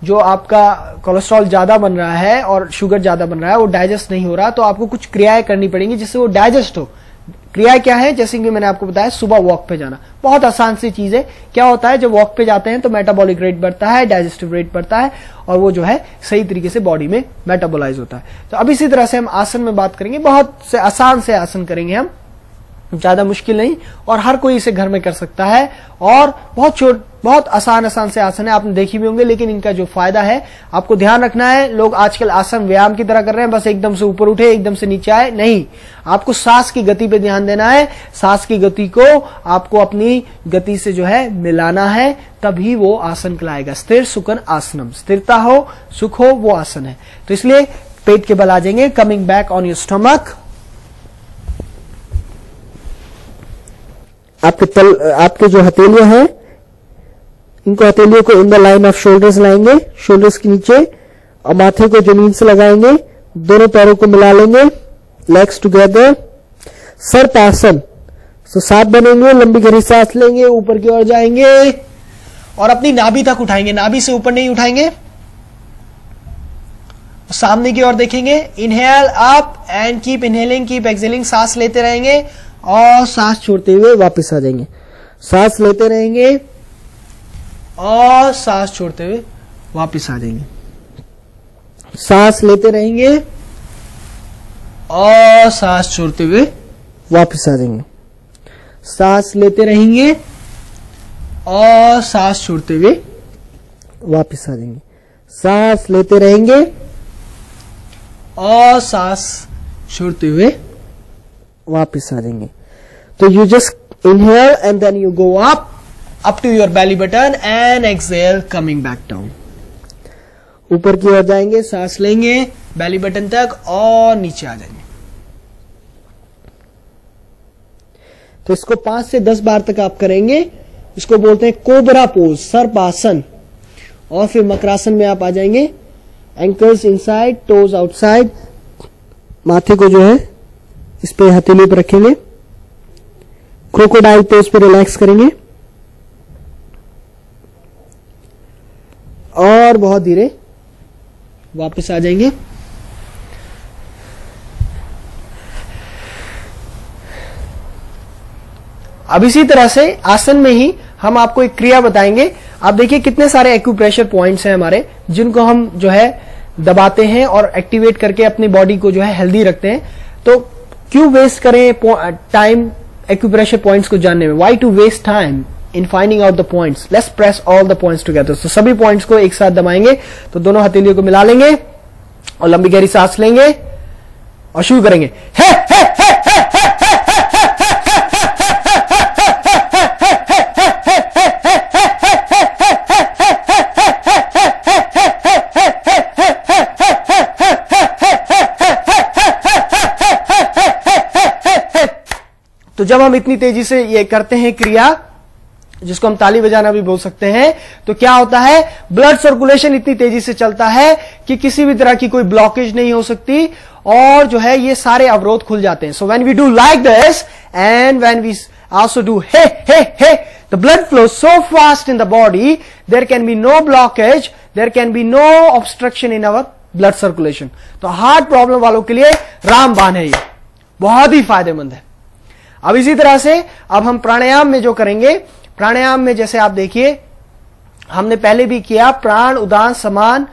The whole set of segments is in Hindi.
जो आपका कोलेस्ट्रॉल ज्यादा बन रहा है और शुगर ज्यादा बन रहा है, वो डाइजेस्ट नहीं हो रहा, तो आपको कुछ क्रियाएं करनी पड़ेंगी जिससे वो डाइजेस्ट हो। क्रियाएं क्या है? जैसे कि मैंने आपको बताया, सुबह वॉक पे जाना, बहुत आसान सी चीज है। क्या होता है जब वॉक पे जाते हैं तो मेटाबॉलिक रेट बढ़ता है, डाइजेस्टिव रेट बढ़ता है, और वो जो है सही तरीके से बॉडी में मेटाबोलाइज होता है। तो अब इसी तरह से हम आसन में बात करेंगे, बहुत से आसान से आसन करेंगे हम, ज्यादा मुश्किल नहीं, और हर कोई इसे घर में कर सकता है, और बहुत आसान से आसन है, आपने देखी भी होंगे, लेकिन इनका जो फायदा है आपको ध्यान रखना है। लोग आजकल आसन व्यायाम की तरह कर रहे हैं, बस एकदम से ऊपर उठे एकदम से नीचे आए, नहीं, आपको सांस की गति पे ध्यान देना है। सांस की गति को आपको अपनी गति से जो है मिलाना है, तभी वो आसन कहलाएगा। स्थिर सुखन आसनम, स्थिरता हो सुख हो वो आसन है। तो इसलिए पेट के बल आ जाएंगे, coming back on your stomach. आपके जो हथेलियां हैं, इनको हथेलियों को in the line off shoulders लाएंगे, शोल्डर्स के नीचे, और माथे को जमीन से लगाएंगे, दोनों पैरों को मिला लेंगे, लेग्स टुगेदर, सर्पासन। तो 7 बनेंगे, लंबी गहरी सांस लेंगे, ऊपर की ओर जाएंगे और अपनी नाभि तक उठाएंगे, नाभि से ऊपर नहीं उठाएंगे, सामने की ओर देखेंगे। Inhale up and keep inhaling, keep exhaling, सांस लेते रहेंगे और सांस छोड़ते हुए वापस आ जाएंगे। सांस लेते रहेंगे और सांस छोड़ते हुए वापस आ जाएंगे। सांस लेते रहेंगे और सांस छोड़ते हुए वापस आ जाएंगे। सांस लेते रहेंगे और सांस छोड़ते हुए वापस आ जाएंगे। सांस लेते रहेंगे और सांस छोड़ते हुए वापस आ जाएंगे। तो you just inhale and then you go up to your belly button and exhale coming back down. ऊपर की ओर जाएंगे, सांस लेंगे बेली बटन तक और नीचे आ जाएंगे। तो इसको 5 से 10 बार तक आप करेंगे। इसको बोलते हैं कोबरा पोज, सर्पासन। और फिर मकरासन में आप आ जाएंगे, एंकल्स इनसाइड, टोज आउटसाइड। माथे को जो है इस पे हथेली पर रखेंगे, क्रोकोडाइल पोज पे रिलैक्स करेंगे और बहुत धीरे वापस आ जाएंगे। अब इसी तरह से आसन में ही हम आपको एक क्रिया बताएंगे। आप देखिए कितने सारे एक्यूप्रेशर पॉइंट्स हैं हमारे, जिनको हम जो है दबाते हैं और एक्टिवेट करके अपनी बॉडी को जो है हेल्दी रखते हैं। तो क्यों वेस्ट करें टाइम एक्यूप्रेशर पॉइंट्स को जानने में? Why to waste time in finding out the points? Let's press all the points together. तो सभी पॉइंट्स को एक साथ दबाएंगे, तो दोनों हथेलियों को मिला लेंगे और लंबी गहरी सांस लेंगे और शुरू करेंगे। तो जब हम इतनी तेजी से ये करते हैं क्रिया, जिसको हम ताली बजाना भी बोल सकते हैं, तो क्या होता है, ब्लड सर्कुलेशन इतनी तेजी से चलता है कि किसी भी तरह की कोई ब्लॉकेज नहीं हो सकती और जो है ये सारे अवरोध खुल जाते हैं। So when we do like this and when we also do hey, the blood flows so fast in the body, there can be no blockage, there can be no obstruction in our blood circulation. तो हार्ट प्रॉब्लम वालों के लिए रामबाण है, ये बहुत ही फायदेमंद है। अब इसी तरह से अब हम प्राणायाम में जो करेंगे, प्राणायाम में जैसे आप देखिए हमने पहले भी किया, प्राण, उदान, समान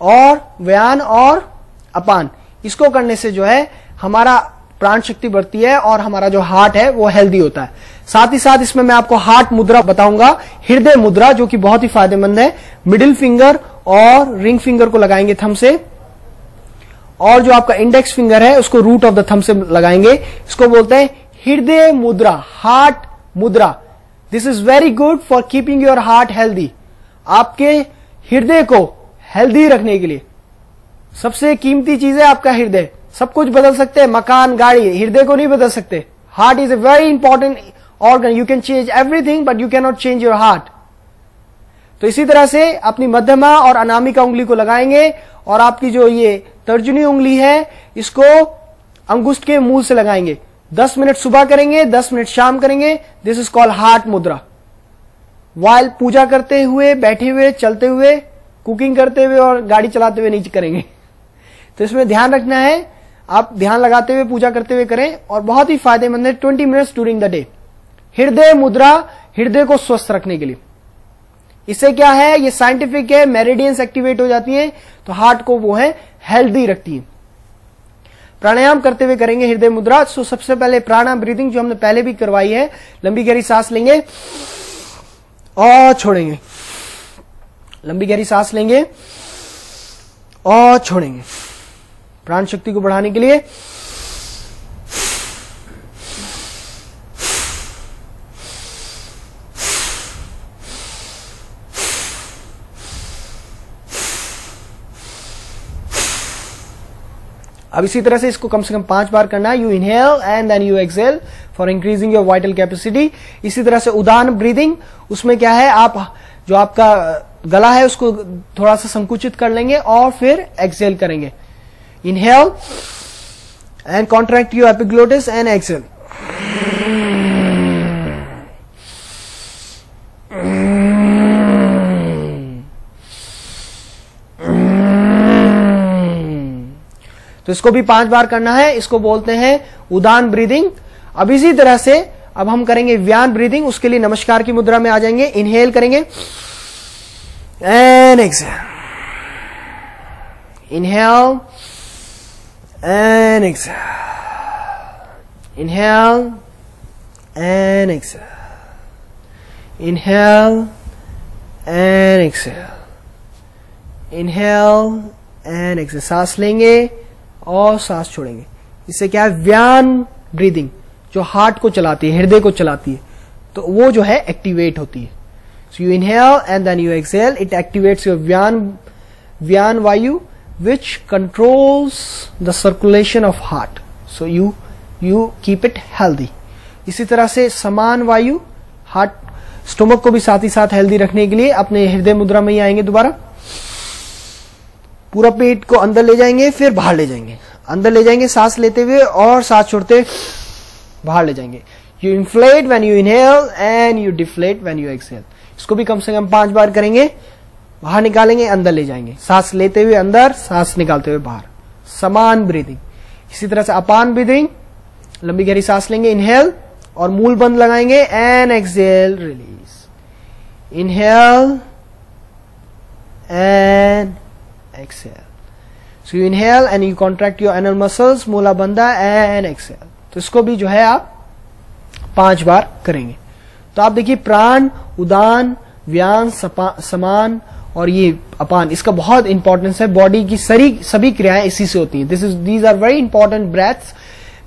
और व्यान और अपान। इसको करने से जो है हमारा प्राण शक्ति बढ़ती है और हमारा जो हार्ट है वो हेल्दी होता है। साथ ही साथ इसमें मैं आपको हार्ट मुद्रा बताऊंगा, हृदय मुद्रा, जो कि बहुत ही फायदेमंद है। मिडिल फिंगर और रिंग फिंगर को लगाएंगे थंब से, और जो आपका इंडेक्स फिंगर है उसको रूट ऑफ द थंब से लगाएंगे। इसको बोलते हैं हृदय मुद्रा, हार्ट मुद्रा। This is very good for keeping your heart healthy. आपके हृदय को हेल्दी रखने के लिए सबसे कीमती चीज है आपका हृदय। सब कुछ बदल सकते हैं, मकान, गाड़ी, हृदय को नहीं बदल सकते। Heart is a very important organ. You can change everything but you can not change your heart. तो इसी तरह से अपनी मध्यमा और अनामिका उंगली को लगाएंगे और आपकी जो ये तर्जनी उंगली है इसको अंगुष्ठ के मूल से लगाएंगे। 10 मिनट सुबह करेंगे, 10 मिनट शाम करेंगे। दिस इज कॉल्ड हार्ट मुद्रा। वाइल पूजा करते हुए, बैठे हुए, चलते हुए, कुकिंग करते हुए और गाड़ी चलाते हुए नहीं करेंगे। तो इसमें ध्यान रखना है, आप ध्यान लगाते हुए पूजा करते हुए करें और बहुत ही फायदेमंद है। 20 मिनट्स ड्यूरिंग द डे। हृदय मुद्रा हृदय को स्वस्थ रखने के लिए। इससे क्या है, ये साइंटिफिक है, मेरिडियंस एक्टिवेट हो जाती है तो हार्ट को वो है हेल्दी रखती है। प्राणायाम करते हुए करेंगे हृदय मुद्रा। सो सबसे पहले प्राणायाम ब्रीदिंग जो हमने पहले भी करवाई है, लंबी गहरी सांस लेंगे और छोड़ेंगे, लंबी गहरी सांस लेंगे और छोड़ेंगे, प्राण शक्ति को बढ़ाने के लिए। अब इसी तरह से इसको कम से कम 5 बार करना है। You inhale and then you exhale for increasing your vital capacity. इसी तरह से उदान ब्रीदिंग, उसमें क्या है, आप जो आपका गला है उसको थोड़ा सा संकुचित कर लेंगे और फिर एक्सहेल करेंगे। Inhale and contract your epiglottis and exhale. तो इसको भी 5 बार करना है। इसको बोलते हैं उदान ब्रीदिंग। अब इसी तरह से अब हम करेंगे व्यान ब्रीदिंग। उसके लिए नमस्कार की मुद्रा में आ जाएंगे। इनहेल करेंगे and exhale, inhale and exhale, inhale and exhale, inhale and exhale, inhale and exhale. सांस लेंगे और सांस छोड़ेंगे। इससे क्या है, व्यान ब्रीदिंग जो हार्ट को चलाती है, हृदय को चलाती है, तो वो जो है एक्टिवेट होती है। So you inhale and then you exhale, it activates your Vyana Vayu which controls the circulation of heart, so you keep it healthy। इसी तरह से समान वायु हार्ट स्टोमक को भी साथ ही साथ हेल्दी रखने के लिए अपने हृदय मुद्रा में ही आएंगे। दोबारा पूरा पेट को अंदर ले जाएंगे, फिर बाहर ले जाएंगे, अंदर ले जाएंगे सांस लेते हुए और सांस छोड़ते बाहर ले जाएंगे। You inflate when you inhale and you deflate when you exhale. इसको भी कम से कम 5 बार करेंगे। बाहर निकालेंगे, अंदर ले जाएंगे, सांस लेते हुए अंदर, सांस निकालते हुए बाहर, समान ब्रीदिंग। इसी तरह से अपान ब्रीदिंग, लंबी गहरी सांस लेंगे, इनहेल और मूल बंद लगाएंगे and exhale, release, inhale and exhale. So you inhale and you contract your anal muscles, मूला बंधा एंड एक्सहेल। तो इसको भी जो है आप 5 बार करेंगे। तो आप देखिए प्राण, उदान, व्यान, समान और ये अपान, इसका बहुत इंपॉर्टेंस है। बॉडी की सभी क्रियाएं इसी से होती हैं। These are very important breaths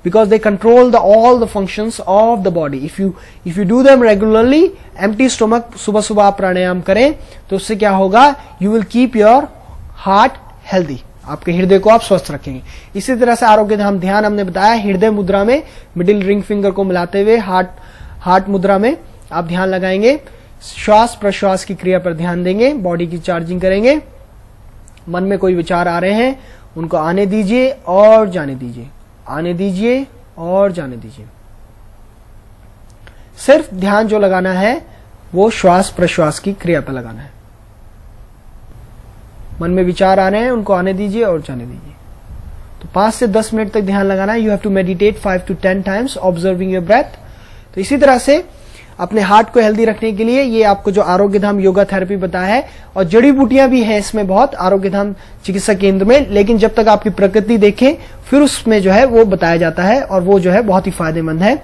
because they control all the functions of the body. If you do them regularly, empty stomach, सुबह सुबह आप प्राणायाम करें तो उससे क्या होगा, you will keep your heart healthy, आपके हृदय को आप स्वस्थ रखेंगे। इसी तरह से आरोग्य धाम ध्यान हमने बताया, हृदय मुद्रा में मिडिल रिंग फिंगर को मिलाते हुए हार्ट मुद्रा में आप ध्यान लगाएंगे। श्वास प्रश्वास की क्रिया पर ध्यान देंगे, बॉडी की चार्जिंग करेंगे। मन में कोई विचार आ रहे हैं उनको आने दीजिए और जाने दीजिए, आने दीजिए और जाने दीजिए। सिर्फ ध्यान जो लगाना है वो श्वास प्रश्वास की क्रिया पर लगाना है। मन में विचार आ रहे हैं उनको आने दीजिए और जाने दीजिए। तो 5 से 10 मिनट तक ध्यान लगाना है। You have to meditate 5 to 10 times observing your breath. तो इसी तरह से अपने हार्ट को हेल्दी रखने के लिए ये आपको जो आरोग्य धाम योगा थेरेपी बताया है, और जड़ी बूटियां भी हैं इसमें बहुत आरोग्य धाम चिकित्सा केंद्र में, लेकिन जब तक आपकी प्रकृति देखें फिर उसमें जो है वो बताया जाता है और वो जो है बहुत ही फायदेमंद है।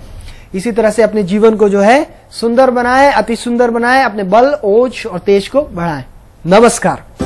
इसी तरह से अपने जीवन को जो है सुंदर बनाए, अति सुंदर बनाए, अपने बल, ओज और तेज को बढ़ाएं। नमस्कार।